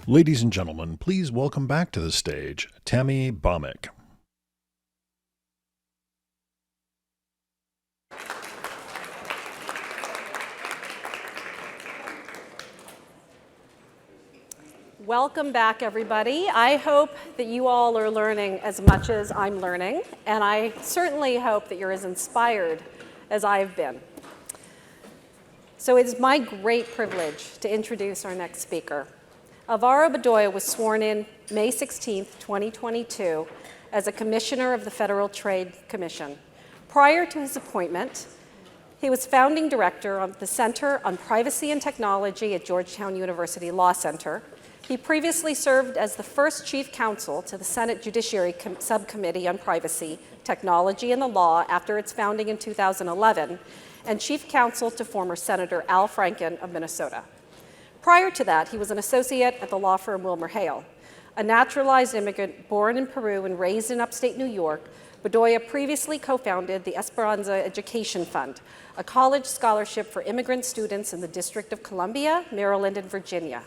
Ladies and gentlemen, please welcome back to the stage Tammy Baumick. Welcome back, everybody. I hope that you all are learning as much as I'm learning, and I certainly hope that you're as inspired as I've been. So it is my great privilege to introduce our next speaker. Alvaro Bedoya was sworn in May 16, 2022, as a Commissioner of the Federal Trade Commission. Prior to his appointment, he was founding director of the Center on Privacy and Technology at Georgetown University Law Center. He previously served as the first chief counsel to the Senate Judiciary Subcommittee on Privacy, Technology, and the Law after its founding in 2011, and chief counsel to former Senator Al Franken of Minnesota. Prior to that, he was an associate at the law firm WilmerHale. A naturalized immigrant born in Peru and raised in upstate New York, Bedoya previously co-founded the Esperanza Education Fund, a college scholarship for immigrant students in the District of Columbia, Maryland, and Virginia.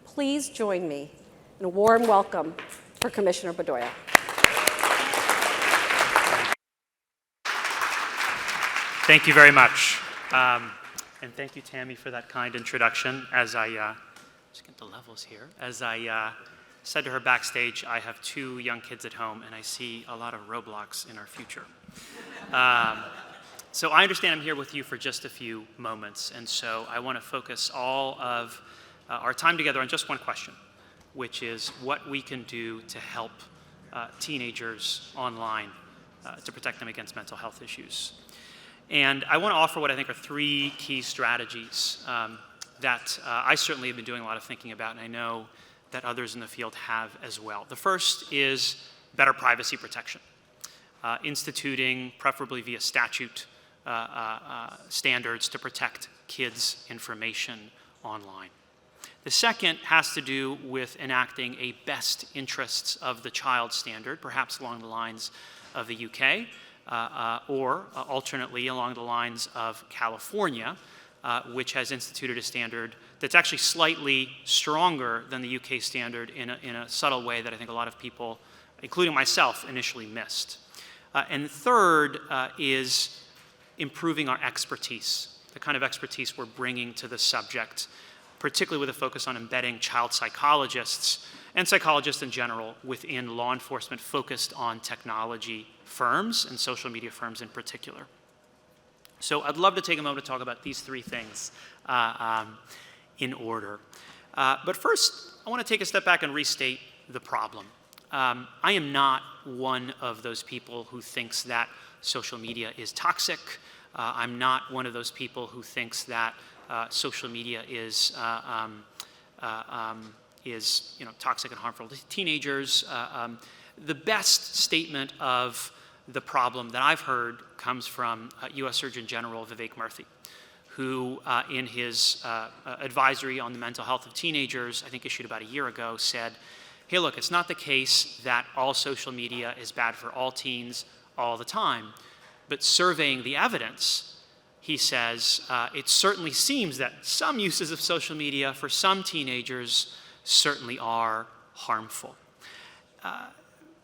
Please join me in a warm welcome for Commissioner Bedoya. Thank you very much. And thank you, Tammy, for that kind introduction. As I just get the levels here. As I said to her backstage, I have 2 young kids at home, and I see a lot of Roblox in our future. So I understand I'm here with you for just a few moments, and so I want to focus all of our time together on just one question, which is what we can do to help teenagers online to protect them against mental health issues. And I want to offer what I think are 3 key strategies that I certainly have been doing a lot of thinking about, and I know that others in the field have as well. The first is better privacy protection, instituting, preferably via statute, standards to protect kids' information online. The second has to do with enacting a best interests of the child standard, perhaps along the lines of the UK, or alternately along the lines of California, which has instituted a standard that's actually slightly stronger than the UK standard in a subtle way that I think a lot of people, including myself, initially missed. And third is improving our expertise, the kind of expertise we're bringing to the subject, particularly with a focus on embedding child psychologists and psychologists in general within law enforcement focused on technology firms and social media firms in particular. So I'd love to take a moment to talk about these 3 things in order. But first, I want to take a step back and restate the problem. I am not one of those people who thinks that social media is toxic. I'm not one of those people who thinks that social media is toxic and harmful to teenagers. The best statement of the problem that I've heard comes from U.S. Surgeon General Vivek Murthy, who in his advisory on the mental health of teenagers, I think issued about a year ago, said, hey, look, it's not the case that all social media is bad for all teens all the time, but surveying the evidence, he says, it certainly seems that some uses of social media for some teenagers certainly are harmful.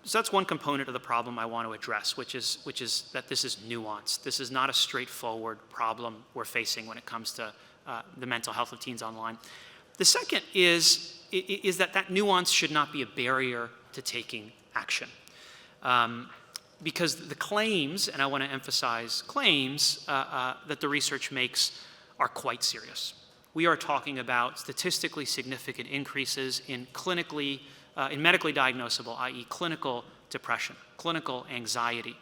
So that's one component of the problem I want to address, which is that this is nuanced. This is not a straightforward problem we're facing when it comes to the mental health of teens online. The second is that nuance should not be a barrier to taking action. Because the claims, and I want to emphasize claims, that the research makes are quite serious. We are talking about statistically significant increases in medically diagnosable, i.e. clinical depression, clinical anxiety,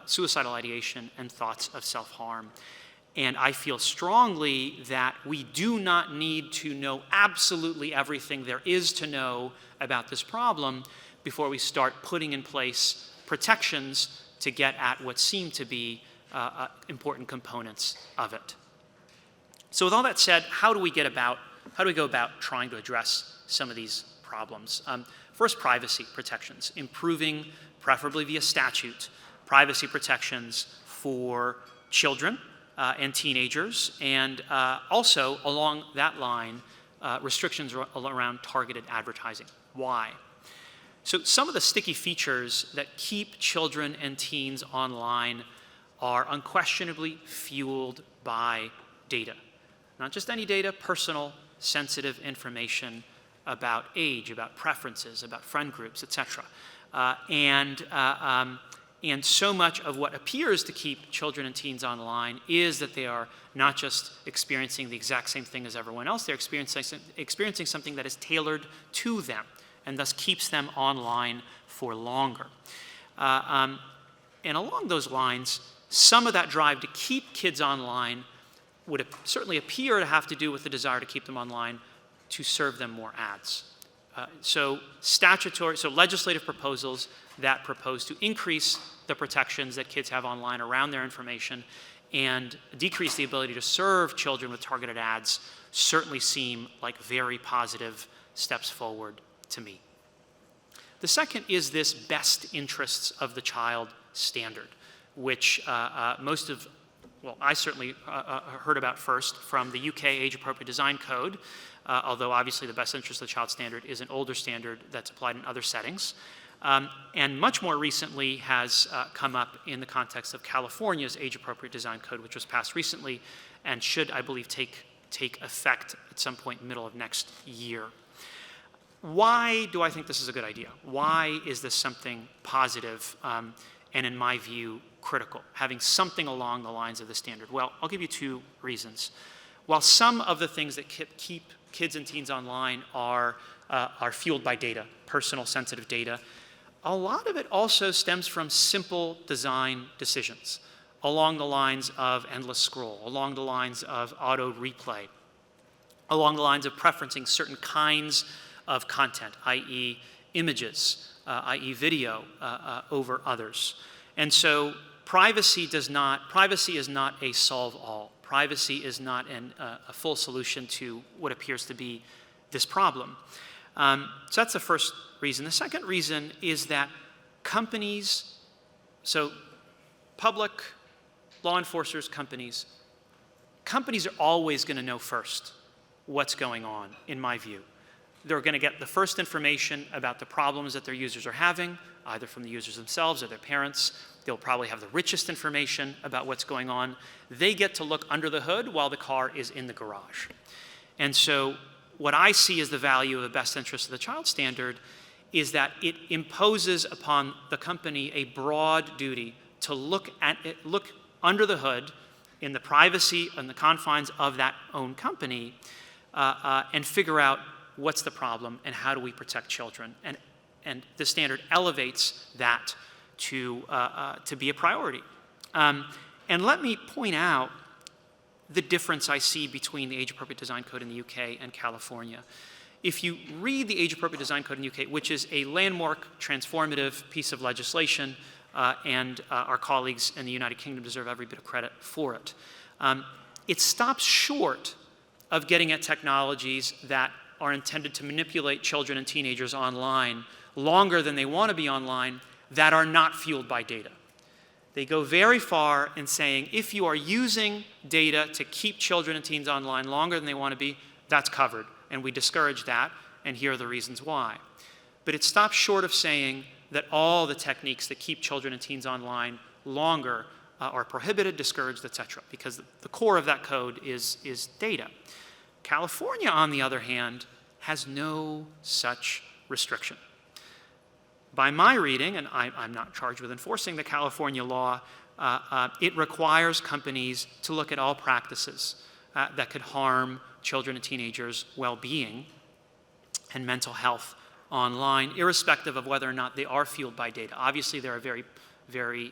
suicidal ideation, and thoughts of self-harm. And I feel strongly that we do not need to know absolutely everything there is to know about this problem before we start putting in place protections to get at what seem to be important components of it. So with all that said, how do we go about trying to address some of these problems? First, privacy protections, improving, preferably via statute, privacy protections for children and teenagers, and also along that line, restrictions around targeted advertising. Why? So some of the sticky features that keep children and teens online are unquestionably fueled by data. Not just any data, personal, sensitive information about age, about preferences, about friend groups, etc. And so much of what appears to keep children and teens online is that they are not just experiencing the exact same thing as everyone else, they're experiencing something that is tailored to them and thus keeps them online for longer. And along those lines, some of that drive to keep kids online would certainly appear to have to do with the desire to keep them online to serve them more ads. So legislative proposals that propose to increase the protections that kids have online around their information and decrease the ability to serve children with targeted ads certainly seem like very positive steps forward to me. The second is this best interests of the child standard, which I certainly heard about first from the UK Age-Appropriate Design Code, although obviously the best interest of the child standard is an older standard that's applied in other settings. And much more recently has come up in the context of California's Age-Appropriate Design Code, which was passed recently and should, I believe, take effect at some point middle of next year. Why do I think this is a good idea? Why is this something positive and, in my view, critical, having something along the lines of the standard? Well, I'll give you two reasons. While some of the things that keep kids and teens online are fueled by data, personal sensitive data, a lot of it also stems from simple design decisions along the lines of endless scroll, along the lines of auto replay, along the lines of preferencing certain kinds of content, i.e. images, i.e. video over others. And so privacy is not a solve-all. Privacy is not a full solution to what appears to be this problem. So that's the first reason. The second reason is that companies, so public, law enforcers, companies are always going to know first what's going on, in my view. They're going to get the first information about the problems that their users are having, either from the users themselves or their parents. They'll probably have the richest information about what's going on. They get to look under the hood while the car is in the garage. And so what I see as the value of the best interest of the child standard is that it imposes upon the company a broad duty to look under the hood in the privacy and the confines of that own company and figure out what's the problem and how do we protect children. And the standard elevates that to be a priority. And let me point out the difference I see between the Age-Appropriate Design Code in the UK and California. If you read the Age-Appropriate Design Code in the UK, which is a landmark, transformative piece of legislation, and our colleagues in the United Kingdom deserve every bit of credit for it, it stops short of getting at technologies that are intended to manipulate children and teenagers online longer than they want to be online that are not fueled by data. They go very far in saying if you are using data to keep children and teens online longer than they want to be, that's covered. And we discourage that, and here are the reasons why. But it stops short of saying that all the techniques that keep children and teens online longer are prohibited, discouraged, etc., because the core of that code is data. California, on the other hand, has no such restriction. By my reading, and I'm not charged with enforcing the California law, it requires companies to look at all practices that could harm children and teenagers' well-being and mental health online, irrespective of whether or not they are fueled by data. Obviously, there are very, very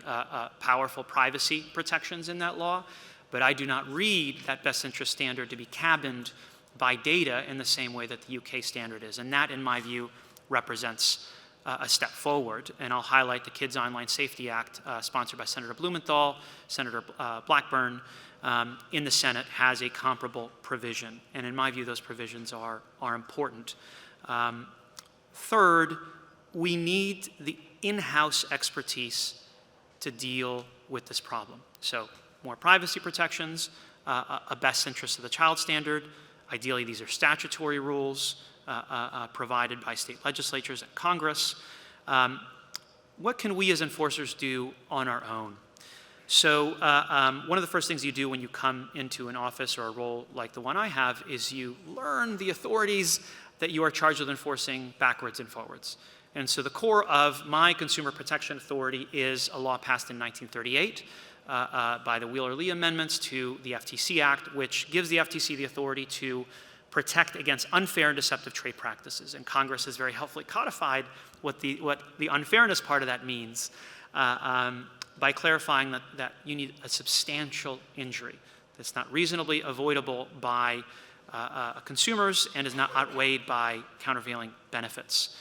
powerful privacy protections in that law, but I do not read that best interest standard to be cabined by data in the same way that the UK standard is. And that, in my view, represents a step forward. And I'll highlight the Kids Online Safety Act, sponsored by Senator Blumenthal. Senator Blackburn in the Senate has a comparable provision. And in my view, those provisions are important. Third, we need the in-house expertise to deal with this problem. So more privacy protections, a best interest of the child standard, Ideally, these are statutory rules provided by state legislatures and Congress. What can we as enforcers do on our own? So one of the first things you do when you come into an office or a role like the one I have is you learn the authorities that you are charged with enforcing backwards and forwards. And so the core of my Consumer Protection Authority is a law passed in 1938 by the Wheeler-Lee amendments to the FTC Act, which gives the FTC the authority to protect against unfair and deceptive trade practices. And Congress has very helpfully codified what the unfairness part of that means by clarifying that you need a substantial injury that's not reasonably avoidable by consumers and is not outweighed by countervailing benefits.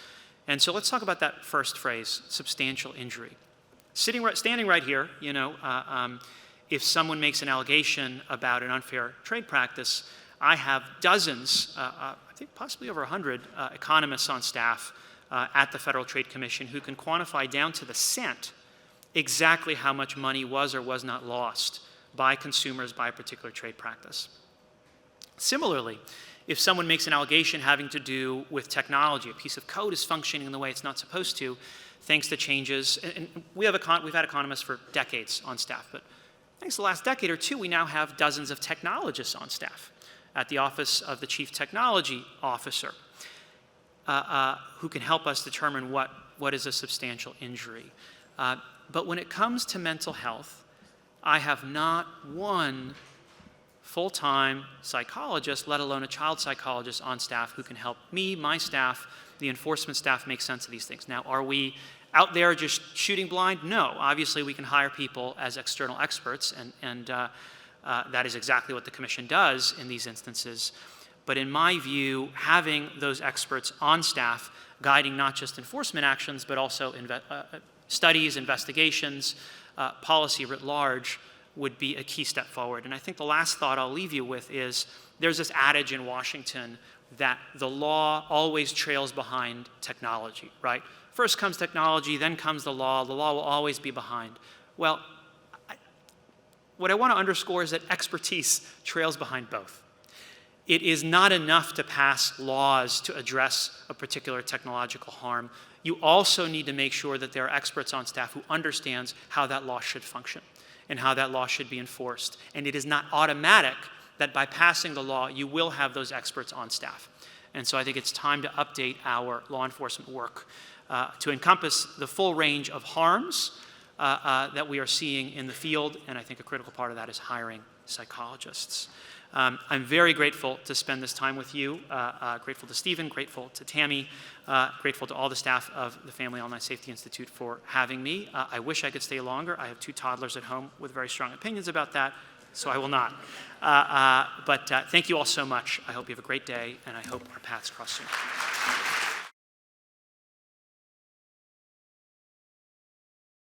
And so let's talk about that first phrase, substantial injury. Standing right here, you know, if someone makes an allegation about an unfair trade practice, I have dozens, I think possibly over 100 economists on staff at the Federal Trade Commission who can quantify down to the cent exactly how much money was or was not lost by consumers by a particular trade practice. Similarly, if someone makes an allegation having to do with technology, a piece of code is functioning in the way it's not supposed to, thanks to changes, and we've had economists for decades on staff, but thanks to the last decade or two, we now have dozens of technologists on staff at the Office of the Chief Technology Officer who can help us determine what is a substantial injury. But when it comes to mental health, I have not one full-time psychologist, let alone a child psychologist on staff who can help me, my staff, the enforcement staff make sense of these things. Now, are we out there just shooting blind? No. Obviously, we can hire people as external experts, and that is exactly what the Commission does in these instances. But in my view, having those experts on staff guiding not just enforcement actions, but also studies, investigations, policy writ large would be a key step forward. And I think the last thought I'll leave you with is there's this adage in Washington that the law always trails behind technology, right? First comes technology, then comes the law will always be behind. Well, what I want to underscore is that expertise trails behind both. It is not enough to pass laws to address a particular technological harm. You also need to make sure that there are experts on staff who understands how that law should function and how that law should be enforced. And it is not automatic that by passing the law, you will have those experts on staff. And so I think it's time to update our law enforcement work to encompass the full range of harms that we are seeing in the field. And I think a critical part of that is hiring psychologists. I'm very grateful to spend this time with you, grateful to Stephen, grateful to Tammy, grateful to all the staff of the Family Online Safety Institute for having me. I wish I could stay longer. I have 2 toddlers at home with very strong opinions about that, so I will not. But thank you all so much. I hope you have a great day, and I hope our paths cross soon.